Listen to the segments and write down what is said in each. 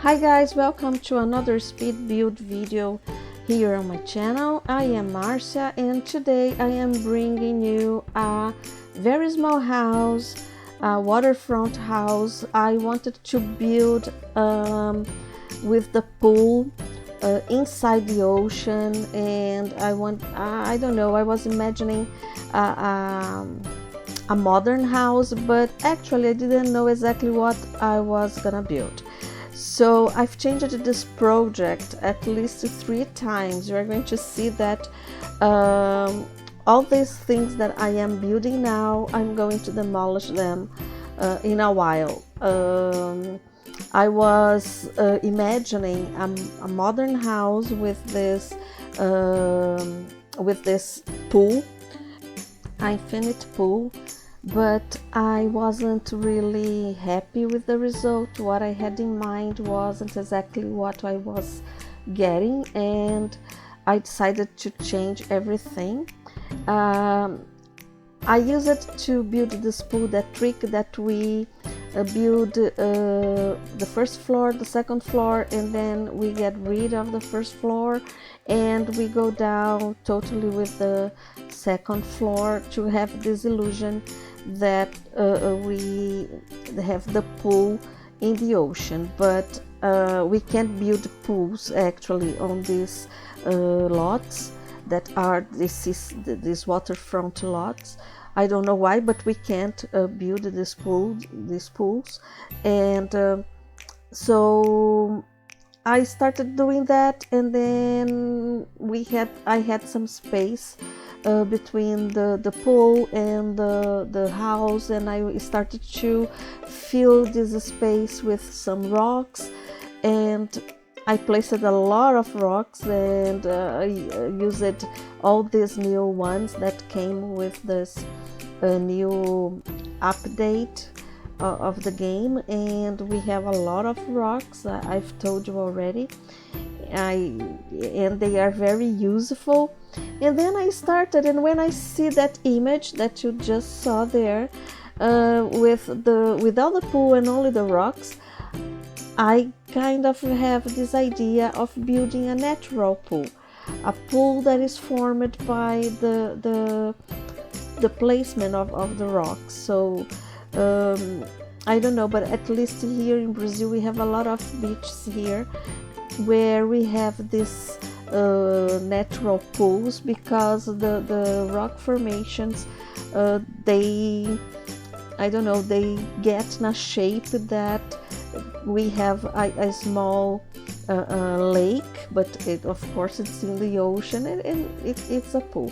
Hi guys, welcome to another speed build video here on my channel. I am Marcia and today I am bringing you a very small house, a waterfront house. I wanted to build with the pool inside the ocean, and I don't know, I was imagining a modern house, but actually I didn't know exactly what I was gonna build. So I've changed this project at least 3 times. You're going to see that all these things that I am building now, I'm going to demolish them in a while. I was imagining a modern house with this pool, infinite pool, but I wasn't really happy with the result. What I had in mind wasn't exactly what I was getting, and I decided to change everything. I used it to build this pool, that trick that we build the first floor, the second floor, and then we get rid of the first floor and we go down totally with the second floor to have this illusion that we have the pool in the ocean. But we can't build pools actually on these lots that are these waterfront lots. I don't know why, but we can't build these pools, and so I started doing that, and then I had some space between the pool and the house, and I started to fill this space with some rocks, and I placed a lot of rocks, and I used all these new ones that came with this new update of the game, and we have a lot of rocks. I've told you already, and they are very useful. And then I started, and when I see that image that you just saw there, without the pool and only the rocks, I kind of have this idea of building a natural pool, a pool that is formed by the placement of the rocks. So I don't know, but at least here in Brazil we have a lot of beaches here where we have this natural pools, because the rock formations I don't know, they get in a shape that we have a small lake, but of course it's in the ocean, and it's a pool.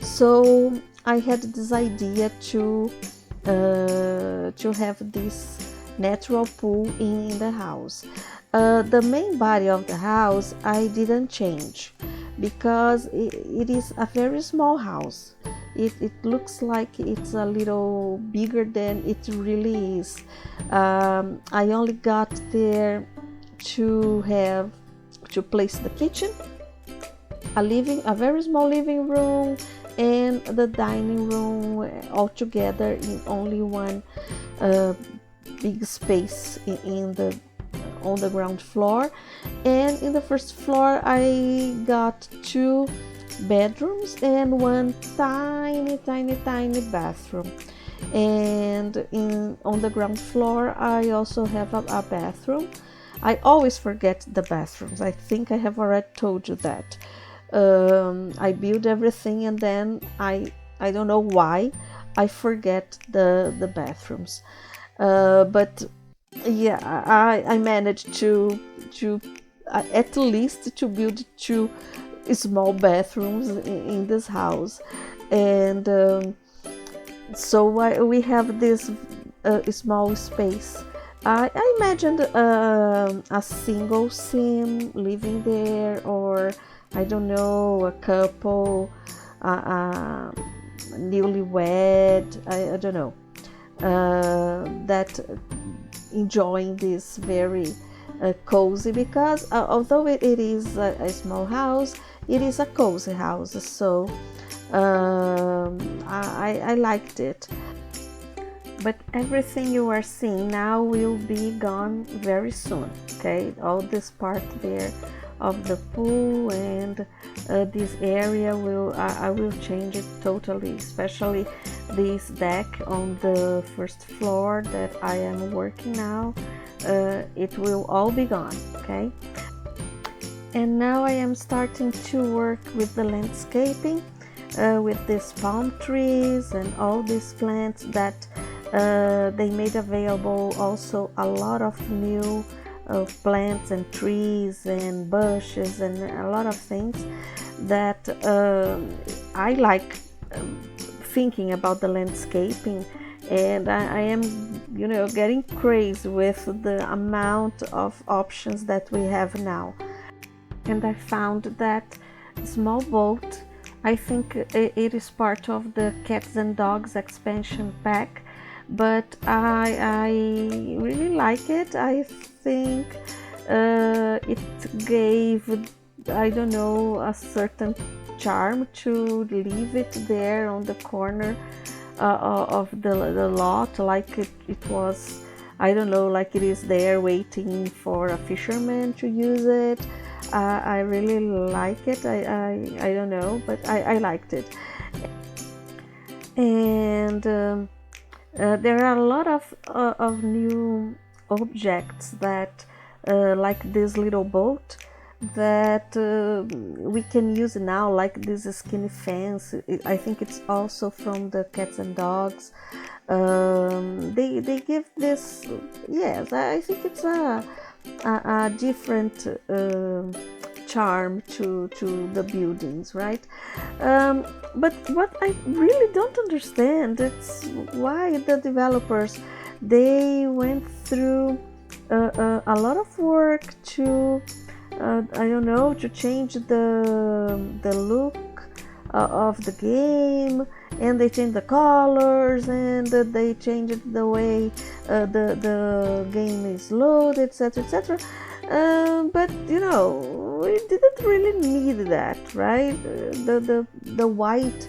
So I had this idea to have this natural pool in the house. The main body of the house I didn't change, because it is a very small house. It looks like it's a little bigger than it really is. I only got there to place the kitchen, a very small living room, and the dining room all together in only one big space on the ground floor. And in the first floor I got 2 bedrooms and one tiny bathroom, and on the ground floor I also have a bathroom. I always forget the bathrooms. I think I have already told you that. I build everything, and then I don't know why I forget the bathrooms, but yeah, I managed to at least to build 2 small bathrooms in this house. And so we have this small space. I imagined a single sim living there, or I don't know, a couple, newlywed, I don't know, that enjoying this very cozy, because although it is a small house, it is a cozy house. So I liked it. but everything you are seeing now will be gone very soon. Okay, all this part there of the pool and this area I will change it totally, especially this deck on the first floor that I am working now. It will all be gone. Okay, and now I am starting to work with the landscaping, with these palm trees and all these plants that they made available. Also a lot of new plants and trees and bushes and a lot of things that I like thinking about the landscaping, and I am, you know, getting crazy with the amount of options that we have now. And I found that small boat, I think it is part of the cats and dogs expansion pack, but I really like it. I think it gave, I don't know, a certain charm to leave it there on the corner of the lot, like it was, I don't know, like it is there waiting for a fisherman to use it. I really like it. I don't know, but I liked it. And there are a lot of new objects that like this little boat that we can use now, like this skinny fence. I think it's also from the cats and dogs. They give this, yes, I think it's a different charm to the buildings, right? But what I really don't understand is why the developers, they went through a lot of work to I don't know, to change the look of the game, and they changed the colors, and they changed the way the game is loaded, etc., etc. But you know, we didn't really need that, right? The white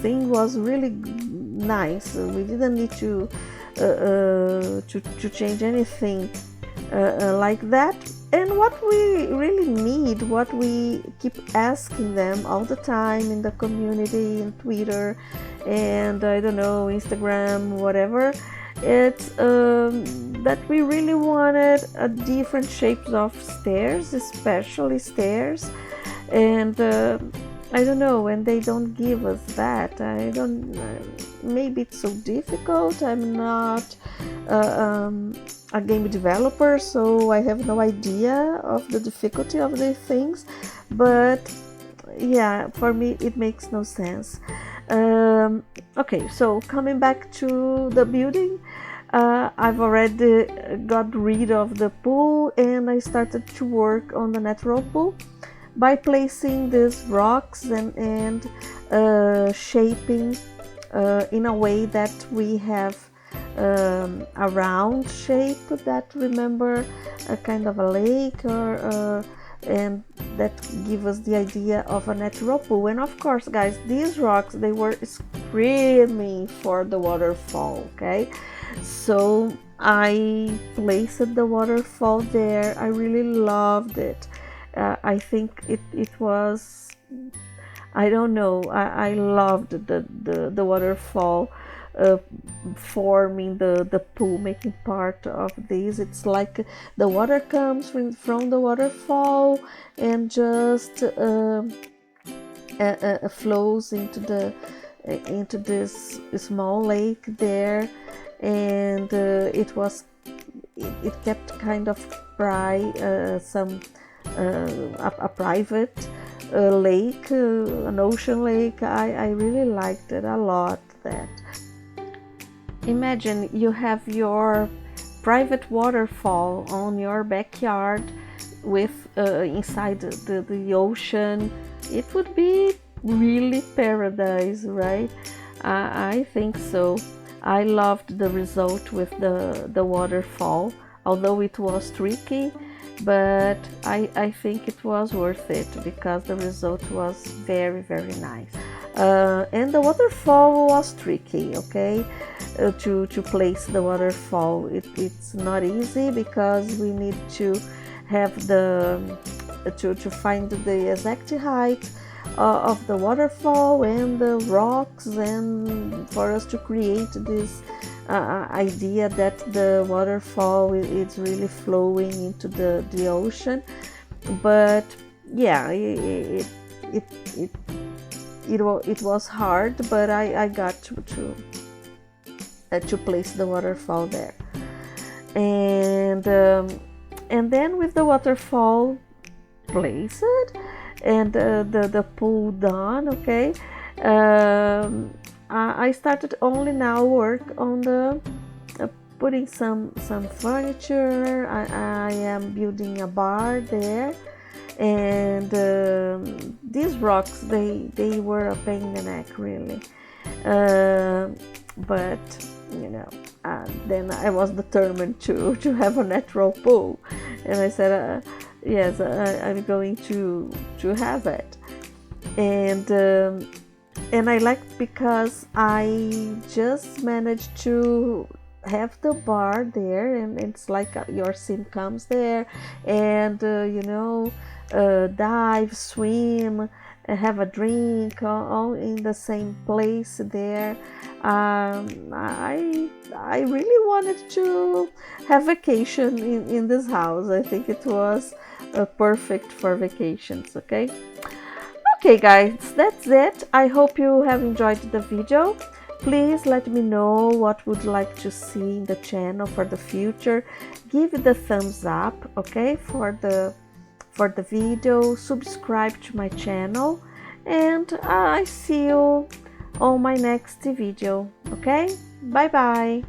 thing was really nice. We didn't need to change anything like that. And what we really need, what we keep asking them all the time in the community, in Twitter, and I don't know, Instagram, whatever, it's that we really wanted different shapes of stairs, especially stairs. And I don't know, when they don't give us that, I don't, maybe it's so difficult. I'm not a game developer, so I have no idea of the difficulty of these things, but yeah, for me it makes no sense. Okay, so coming back to the building, I've already got rid of the pool, and I started to work on the Naturalpool by placing these rocks and shaping in a way that we have a round shape that remember a kind of a lake, or and that give us the idea of a natural pool. And of course, guys, these rocks, they were screaming for the waterfall. Okay, so I placed the waterfall there. I really loved it. I think it was, I don't know, I loved the waterfall forming the pool, making part of this. It's like the water comes from the waterfall and just flows into this small lake there, and it kept kind of a private lake, an ocean lake. I really liked it a lot. That, imagine you have your private waterfall on your backyard with inside the ocean. It would be really paradise, right? I think so. I loved the result with the waterfall, although it was tricky, but I think it was worth it because the result was very, very nice. And the waterfall was tricky, okay? To place the waterfall, it's not easy because we need to have to find the exact height of the waterfall and the rocks, and for us to create this idea that the waterfall is really flowing into the ocean. But yeah, it was hard, but I got to place the waterfall there. And then with the waterfall placed and the pool done, okay, I started only now work on the putting some furniture. I am building a bar there, and these rocks, they were a pain in the neck, really, but you know, then I was determined to have a natural pool, and I said yes, I'm going to have it. And I like, because I just managed to have the bar there, and it's like your sim comes there, and you know, dive, swim, have a drink, all in the same place there. I really wanted to have vacation in this house. I think it was perfect for vacations. Okay guys, that's it. I hope you have enjoyed the video. Please let me know what would like to see in the channel for the future. Give it the thumbs up, okay, for the video. Subscribe to my channel, and I see you on my next video. Okay, bye bye.